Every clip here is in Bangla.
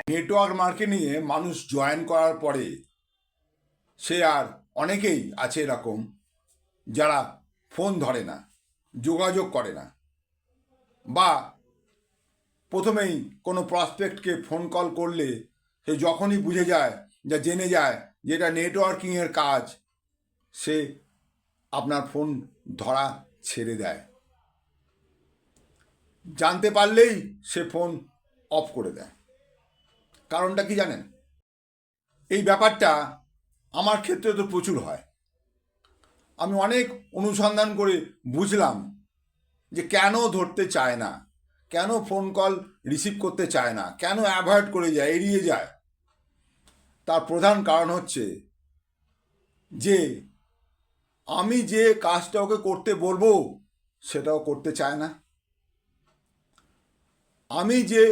নেটওয়ার্ক মার্কেটিংয়ে মানুষ জয়েন করার পরে সে আর অনেকেই আছে এরকম যারা ফোন ধরে না, যোগাযোগ করে না, বা প্রথমেই কোনো প্রসপেক্টকে ফোন কল করলে সে যখনই বুঝে যায় যা জেনে যায় যে এটা নেটওয়ার্কিংয়ের কাজ, সে আপনার ফোন ধরা ছেড়ে দেয়। জানতে পারলেই সে ফোন অফ করে দেয়। কারণটা কি জানেন? এই ব্যাপারটা আমার ক্ষেত্রে তো প্রচুর হয়। আমি অনেক অনুসন্ধান করে বুঝলাম যে কেন ধরতে চায় না, কেন ফোন কল রিসিভ করতে চায় না, কেন অ্যাভয়েড করে যায়, এড়িয়ে যায়। তার প্রধান কারণ হচ্ছে যে আমি যে কাজটা ওকে করতে বলবো সেটাও করতে চায় না। আমি যে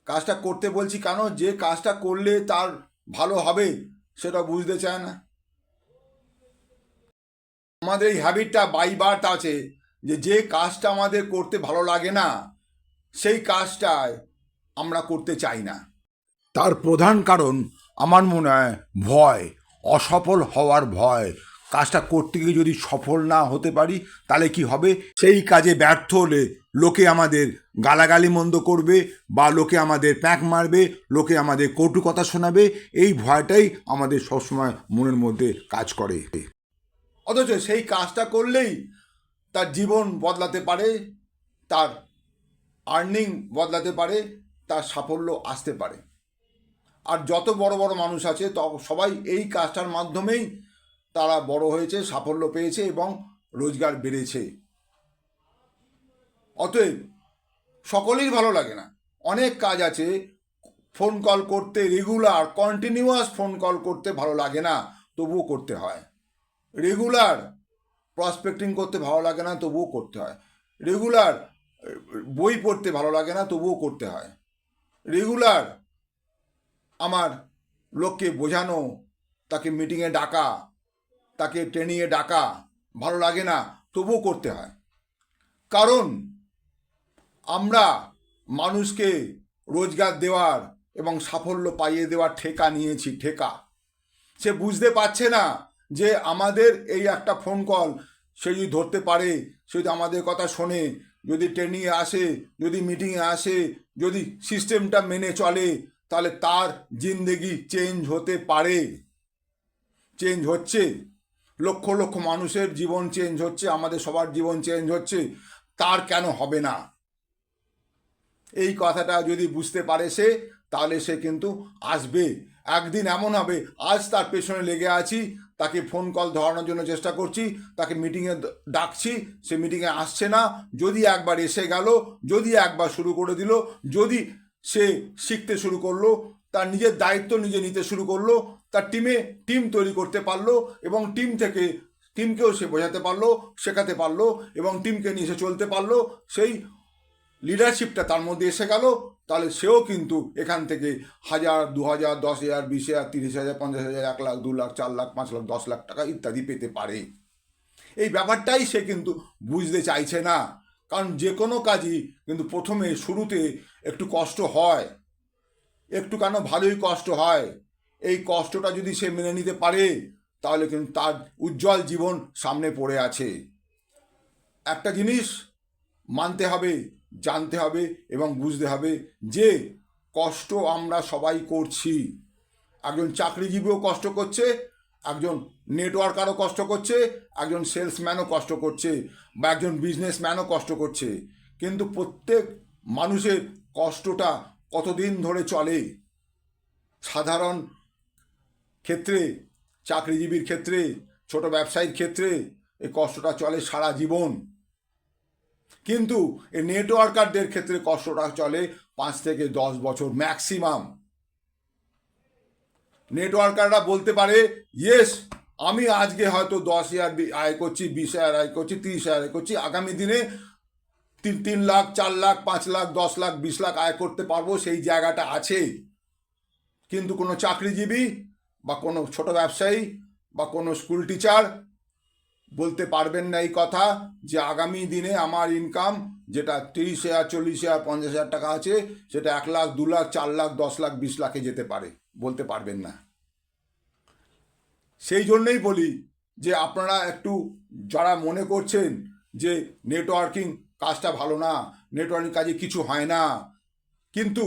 কাজটা করতে বলছি, কেন যে কাজটা করলে তার ভালো হবে সেটা বুঝতে চায় না। আমাদের এই হ্যাবিটটা বাই বার্থ আছে যে যে কাজটা আমাদের করতে ভালো লাগে না সেই কাজটায় আমরা করতে চাই না। তার প্রধান কারণ আমার মনে হয় ভয়, অসফল হওয়ার ভয়। কাজটা করতে গিয়ে যদি সফল না হতে পারি তাহলে কি হবে, সেই কাজে ব্যর্থ হলে লোকে আমাদের গালাগালি মন্দ করবে, বা লোকে আমাদের প্যাঁক মারবে, লোকে আমাদের কটু কথা শোনাবে। এই ভয়টাই আমাদের সবসময় মনের মধ্যে কাজ করে। অথচ সেই কাজটা করলেই তার জীবন বদলাতে পারে, তার আর্নিং বদলাতে পারে, তার সাফল্য আসতে পারে। আর যত বড় বড় মানুষ আছে সবাই এই কাজটার মাধ্যমেই তারা বড় হয়েছে, সাফল্য পেয়েছে এবং রোজগার বেড়েছে। অতএব সকলেই ভালো লাগে না। অনেক কাজ আছে ফোন কল করতে, রেগুলার কন্টিনিউয়াস ফোন কল করতে ভালো লাগে না, তবুও করতে হয়। রেগুলার প্রসপেক্টিং করতে ভালো লাগে না, তবুও করতে হয়। রেগুলার বই পড়তে ভালো লাগে না, তবুও করতে হয়। রেগুলার আমার লোককে বোঝানো, তাকে মিটিংয়ে ডাকা, তাকে ট্রেনিংয়ে ডাকা ভালো লাগে না, তবুও করতে হয়। কারণ আমরা মানুষকে রোজগার দেওয়ার এবং সাফল্য পাইয়ে দেওয়ার ঠেকা নিয়েছি, ঠেকা। সে বুঝতে পারছে না যে আমাদের এই একটা ফোন কল সে যদি ধরতে পারে, সে যদি আমাদের কথা শোনে, যদি ট্রেনিংয়ে আসে, যদি মিটিংয়ে আসে, যদি সিস্টেমটা মেনে চলে, তাহলে তার জিন্দেগি চেঞ্জ হতে পারে। চেঞ্জ হচ্ছে, লক্ষ লক্ষ মানুষের জীবন চেঞ্জ হচ্ছে, আমাদের সবার জীবন চেঞ্জ হচ্ছে, তার কেন হবে না? এই কথাটা যদি বুঝতে পারে সে, তাহলে সে কিন্তু আসবে। একদিন এমন হবে, আজ তার পেছনে লেগে আছি, তাকে ফোন কল ধরানোর জন্য চেষ্টা করছি, তাকে মিটিংয়ে ডাকছি, সে মিটিংয়ে আসছে না। যদি একবার এসে গেল, যদি একবার শুরু করে দিল, যদি সে শিখতে শুরু করলো, তার নিজের দায়িত্ব নিজে নিতে শুরু করলো, তার টিম তৈরি করতে পারলো, এবং টিমকেও সে বোঝাতে পারলো, শেখাতে পারলো, এবং টিমকে নিয়ে সে চলতে পারলো, সেই লিডারশিপটা তার মধ্যে এসে গেল, তাহলে সেও কিন্তু এখান থেকে 1000, 2000, 10,000, 20,000, 30,000, 50,000, 1 লাখ, 2 লাখ, 4 লাখ, 5 লাখ, 10 লাখ টাকা ইত্যাদি পেতে পারে। এই ব্যাপারটাই সে কিন্তু বুঝতে চাইছে না। কারণ যে কোনো কাজই কিন্তু প্রথমে শুরুতে একটু কষ্ট হয়, একটু কেন ভালোই কষ্ট হয়। এই কষ্টটা যদি সে মেনে নিতে পারে, তাহলে কিন্তু তার উজ্জ্বল জীবন সামনে পড়ে আছে। একটা জিনিস মানতে হবে, জানতে হবে এবং বুঝতে হবে যে কষ্ট আমরা সবাই করছি। একজন চাকরিজীবীও কষ্ট করছে, একজন নেটওয়ার্কারও কষ্ট করছে, একজন সেলসম্যানও কষ্ট করছে, বা একজন বিজনেসম্যানও কষ্ট করছে। কিন্তু প্রত্যেক মানুষের কষ্টটা কতদিন ধরে চলে? সাধারণ ক্ষেত্রে, চাকরিজীবীর ক্ষেত্রে, ছোট ব্যবসায়ীর ক্ষেত্রে এই কষ্টটা চলে সারা জীবন। কিন্তু এই নেটওয়ার্কারদের ক্ষেত্রে কষ্টটা চলে 5 থেকে 10 বছর ম্যাক্সিমাম। নেটওয়ার্কাররা বলতে পারে, ইয়েস, আমি আজকে হয়তো 10,000 আয় করছি, 20,000 আয় করছি, 30,000 আয় করছি, আগামী দিনে 3 লাখ, 4 লাখ, 5 লাখ, 10 লাখ, 20 লাখ আয় করতে পারবো, সেই জায়গাটা আছে। কিন্তু কোনো চাকরিজীবী বা কোনো ছোট ব্যবসায়ী বা কোনো স্কুল টিচার বলতে পারবেন না এই কথা যে আগামী দিনে আমার ইনকাম যেটা 30,000, 40,000, 50,000 টাকা আছে সেটা 1 লাখ, 2 লাখ, 4 লাখ, 10 লাখ, 20 লাখে যেতে পারে, বলতে পারবেন না। সেই জন্যই বলি যে আপনারা একটু যারা মনে করছেন যে নেটওয়ার্কিং কাজটা ভালো না, নেটওয়ার্কিং কাজে কিছু হয় না, কিন্তু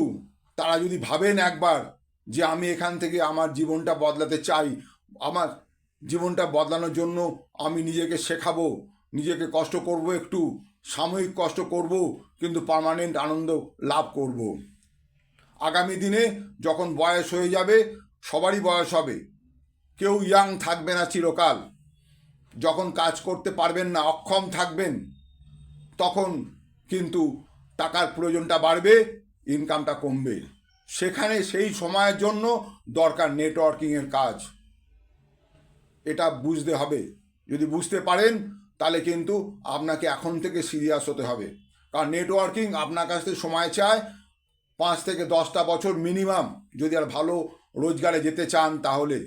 তারা যদি ভাবেন একবার যে আমি এখান থেকে আমার জীবনটা বদলাতে চাই, আমার জীবনটা বদলানোর জন্য আমি নিজেকে শেখাবো, নিজেকে কষ্ট করব, একটু সাময়িক কষ্ট করব, কিন্তু পার্মানেন্ট আনন্দ লাভ করব। আগামী দিনে যখন বয়স হয়ে যাবে, সবারই বয়স হবে, কেউ ইয়াং থাকবে না চিরকাল। যখন কাজ করতে পারবেন না, অক্ষম থাকবেন, তখন কিন্তু টাকার প্রয়োজনটা বাড়বে, ইনকামটা কমবে। সেখানে সেই সময়ের জন্য দরকার নেটওয়ার্কিংয়ের কাজ। এটা বুঝতে হবে। যদি বুঝতে পারেন তাহলে কিন্তু আপনাকে এখন থেকে সিরিয়াস হতে হবে, কারণ নেটওয়ার্কিং আপনার কাছ থেকে সময় চায় 5 থেকে 10টা বছর মিনিমাম, যদি আর ভালো রোজগারে যেতে চান তাহলে।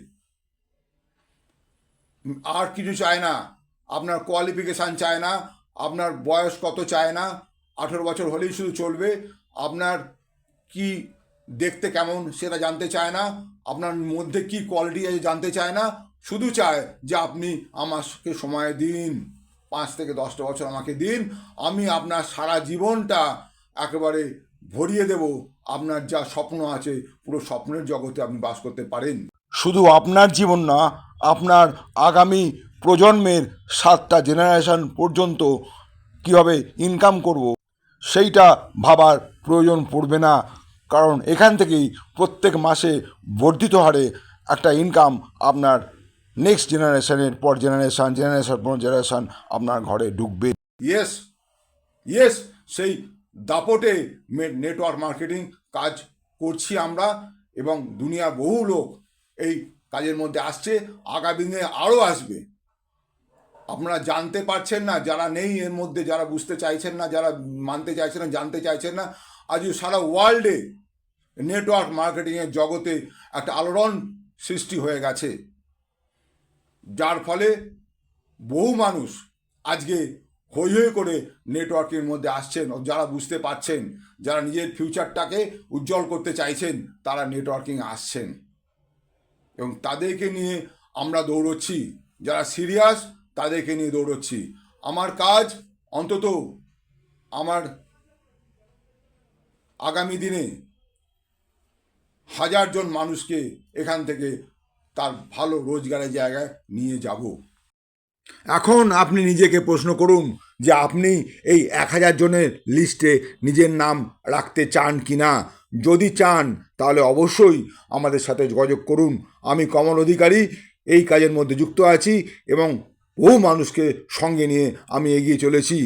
আর কিছু চায় না, আপনার কোয়ালিফিকেশান চায় না, আপনার বয়স কত চায় না, 18 বছর হলেই শুধু চলবে, আপনার কি দেখতে কেমন সেটা জানতে চায় না, আপনার মধ্যে কি কোয়ালিটি আছে জানতে চায় না, শুধু চায় যে আপনি আমাকে সময় দিন, 5 থেকে 10টা বছর আমাকে দিন, আমি আপনার সারা জীবনটা একেবারে ভরিয়ে দেব, আপনার যা স্বপ্ন আছে পুরো স্বপ্নের জগতে আপনি বাস করতে পারেন। শুধু আপনার জীবন না, আপনার আগামী প্রজন্মের 7টা জেনারেশন পর্যন্ত কীভাবে ইনকাম করব সেইটা ভাবার প্রয়োজন পড়বে না, কারণ এখান থেকেই প্রত্যেক মাসে বর্ধিত হারে একটা ইনকাম আপনার নেক্সট জেনারেশনের পর জেনারেশন, জেনারেশন পর জেনারেশন আপনার ঘরে ঢুকবে। ইয়েস, ইয়েস, সেই দাপটে নেটওয়ার্ক মার্কেটিং কাজ করছি আমরা, এবং দুনিয়ার বহু লোক এই কাজের মধ্যে আসছে, আগামী দিনে আরও আসবে। আপনারা জানতে পারছেন না, যারা নেই এর মধ্যে, যারা বুঝতে চাইছেন না, যারা মানতে চাইছেন না, জানতে চাইছেন না, আজ সারা ওয়ার্ল্ডে নেটওয়ার্ক মার্কেটিংয়ের জগতে একটা আলোড়ন সৃষ্টি হয়ে গেছে, যার ফলে বহু মানুষ আজকে হই হই করে নেটওয়ার্কের মধ্যে আসছেন। যারা বুঝতে পারছেন, যারা নিজের ফিউচারটাকে উজ্জ্বল করতে চাইছেন, তারা নেটওয়ার্কিংয়ে আসছেন, এবং তাদেরকে নিয়ে আমরা দৌড়চ্ছি। যারা সিরিয়াস তাদেরকে নিয়ে দৌড়চ্ছি। আমার কাজ অন্তত আমার আগামী দিনে 1000 জন মানুষকে এখান থেকে তার ভালো রোজগারের জায়গায় নিয়ে যাব। এখন আপনি নিজেকে প্রশ্ন করুন যে আপনি এই 1000 জনের লিস্টে নিজের নাম রাখতে চান কি না। যদি চান তাহলে অবশ্যই আমাদের সাথে যোগাযোগ করুন। আমি কমল অধিকারী এই কাজের মধ্যে যুক্ত আছি, এবং বহু মানুষকে সঙ্গে নিয়ে আমি এগিয়ে চলেছি।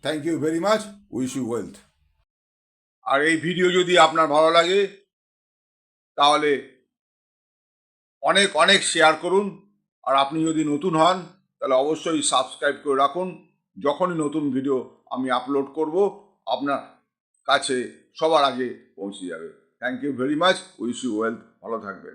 Thank you very much, wish you wealth. আর এই ভিডিও যদি আপনার ভালো লাগে তাহলে অনেক অনেক শেয়ার করুন, আর আপনি যদি নতুন হন তাহলে অবশ্যই সাবস্ক্রাইব করে রাখুন। যখনই নতুন ভিডিও আমি আপলোড করব আপনার কাছে সবার আগে পৌঁছে যাবে। Thank you very much, wish you wealth. ভালো থাকবেন।